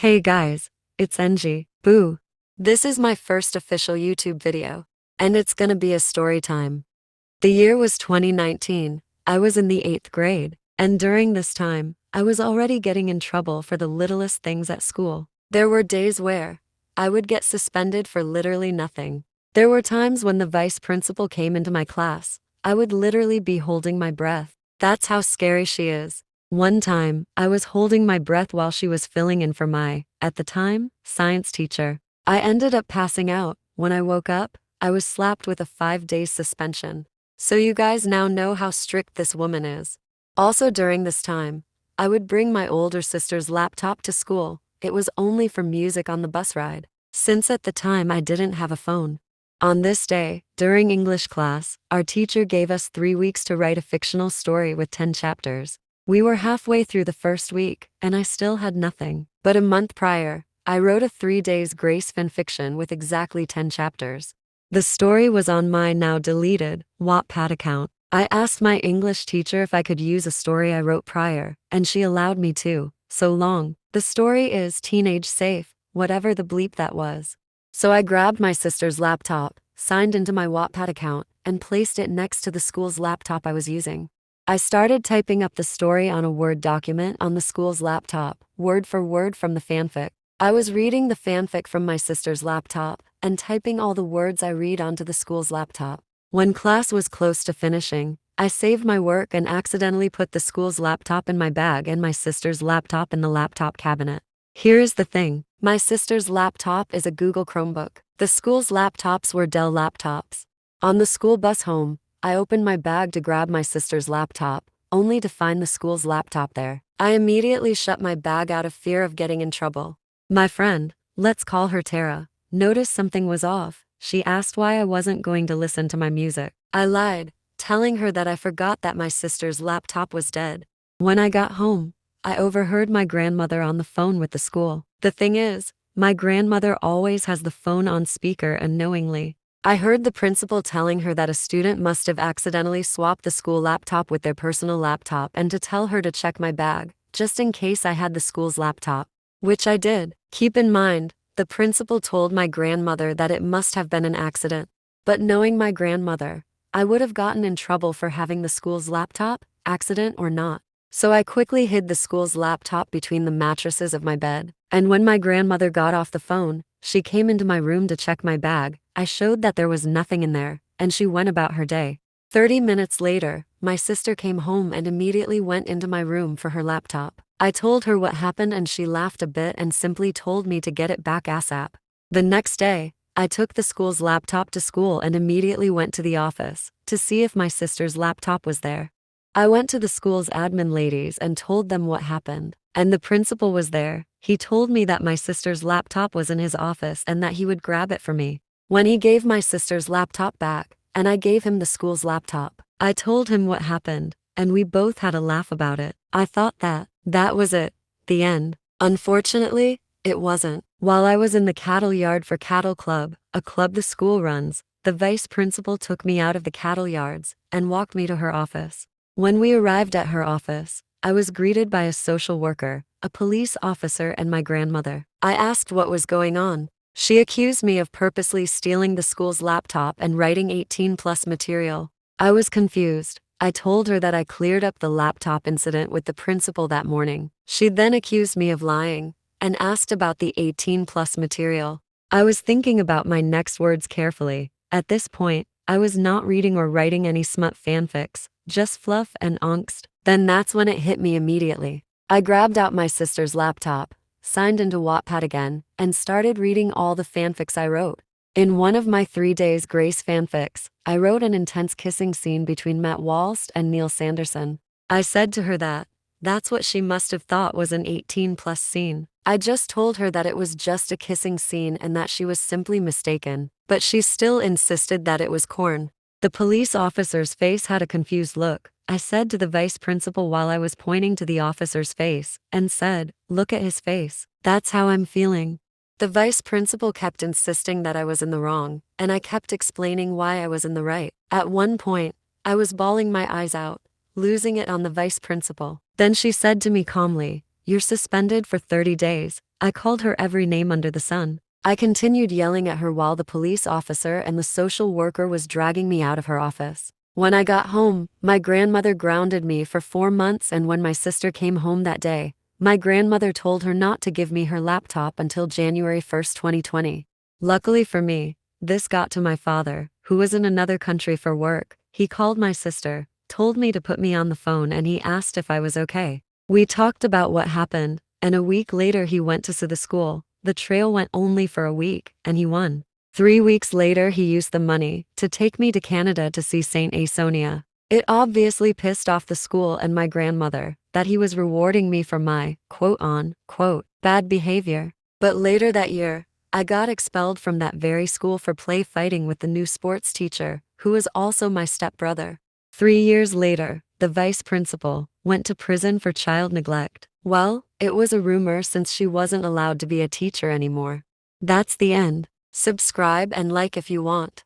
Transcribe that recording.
Hey guys, it's NG. Boo. This is my first official YouTube video, and it's gonna be a story time. The year was 2019, I was in the 8th grade, and during this time, I was already getting in trouble for the littlest things at school. There were days where I would get suspended for literally nothing. There were times when the vice principal came into my class, I would literally be holding my breath. That's how scary she is. One time, I was holding my breath while she was filling in for my, at the time, science teacher. I ended up passing out. When I woke up, I was slapped with a 5-day suspension. So you guys now know how strict this woman is. Also during this time, I would bring my older sister's laptop to school. It was only for music on the bus ride, since at the time I didn't have a phone. On this day, during English class, our teacher gave us 3 weeks to write a fictional story with 10 chapters. We were halfway through the first week, and I still had nothing. But a month prior, I wrote a 3 days grace fanfiction with exactly 10 chapters. The story was on my now deleted Wattpad account. I asked my English teacher if I could use a story I wrote prior, and she allowed me to. So long. The story is teenage safe, whatever the bleep that was. So I grabbed my sister's laptop, signed into my Wattpad account, and placed it next to the school's laptop I was using. I started typing up the story on a Word document on the school's laptop, word for word from the fanfic. I was reading the fanfic from my sister's laptop and typing all the words I read onto the school's laptop. When class was close to finishing, I saved my work and accidentally put the school's laptop in my bag and my sister's laptop in the laptop cabinet. Here's the thing, my sister's laptop is a Google Chromebook. The school's laptops were Dell laptops. On the school bus home, I opened my bag to grab my sister's laptop, only to find the school's laptop there. I immediately shut my bag out of fear of getting in trouble. My friend, let's call her Tara, noticed something was off. She asked why I wasn't going to listen to my music. I lied, telling her that I forgot that my sister's laptop was dead. When I got home, I overheard my grandmother on the phone with the school. The thing is, my grandmother always has the phone on speaker unknowingly. I heard the principal telling her that a student must have accidentally swapped the school laptop with their personal laptop and to tell her to check my bag, just in case I had the school's laptop. Which I did. Keep in mind, the principal told my grandmother that it must have been an accident. But knowing my grandmother, I would have gotten in trouble for having the school's laptop, accident or not. So I quickly hid the school's laptop between the mattresses of my bed. And when my grandmother got off the phone, she came into my room to check my bag. I showed that there was nothing in there, and she went about her day. 30 minutes later, my sister came home and immediately went into my room for her laptop. I told her what happened and she laughed a bit and simply told me to get it back ASAP. The next day, I took the school's laptop to school and immediately went to the office to see if my sister's laptop was there. I went to the school's admin ladies and told them what happened, and the principal was there. He told me that my sister's laptop was in his office and that he would grab it for me. When he gave my sister's laptop back, and I gave him the school's laptop, I told him what happened, and we both had a laugh about it. I thought that was it, the end. Unfortunately, it wasn't. While I was in the cattle yard for Cattle Club, a club the school runs, the vice principal took me out of the cattle yards and walked me to her office. When we arrived at her office, I was greeted by a social worker, a police officer, and my grandmother. I asked what was going on. She accused me of purposely stealing the school's laptop and writing 18+ material. I was confused. I told her that I cleared up the laptop incident with the principal that morning. She then accused me of lying and asked about the 18+ material. I was thinking about my next words carefully. At this point, I was not reading or writing any smut fanfics, just fluff and angst. Then that's when it hit me immediately. I grabbed out my sister's laptop, signed into Wattpad again, and started reading all the fanfics I wrote. In one of my 3 days grace fanfics, I wrote an intense kissing scene between Matt Walst and Neil Sanderson. I said to her that that's what she must have thought was an 18+ scene. I just told her that it was just a kissing scene and that she was simply mistaken, but she still insisted that it was corn. The police officer's face had a confused look. I said to the vice principal while I was pointing to the officer's face, and said, "Look at his face. That's how I'm feeling." The vice principal kept insisting that I was in the wrong, and I kept explaining why I was in the right. At one point, I was bawling my eyes out, losing it on the vice principal. Then she said to me calmly, "You're suspended for 30 days. I called her every name under the sun. I continued yelling at her while the police officer and the social worker was dragging me out of her office. When I got home, my grandmother grounded me for 4 months, and when my sister came home that day, my grandmother told her not to give me her laptop until January 1st, 2020. Luckily for me, this got to my father, who was in another country for work. He called my sister, told me to put me on the phone, and he asked if I was okay. We talked about what happened, and a week later he went to sue the school. The trial went only for a week, and he won. 3 weeks later, he used the money to take me to Canada to see St. Asonia. It obviously pissed off the school and my grandmother that he was rewarding me for my quote bad behavior. But later that year, I got expelled from that very school for play fighting with the new sports teacher, who was also my stepbrother. 3 years later, the vice principal went to prison for child neglect. Well, it was a rumor since she wasn't allowed to be a teacher anymore. That's the end. Subscribe and like if you want.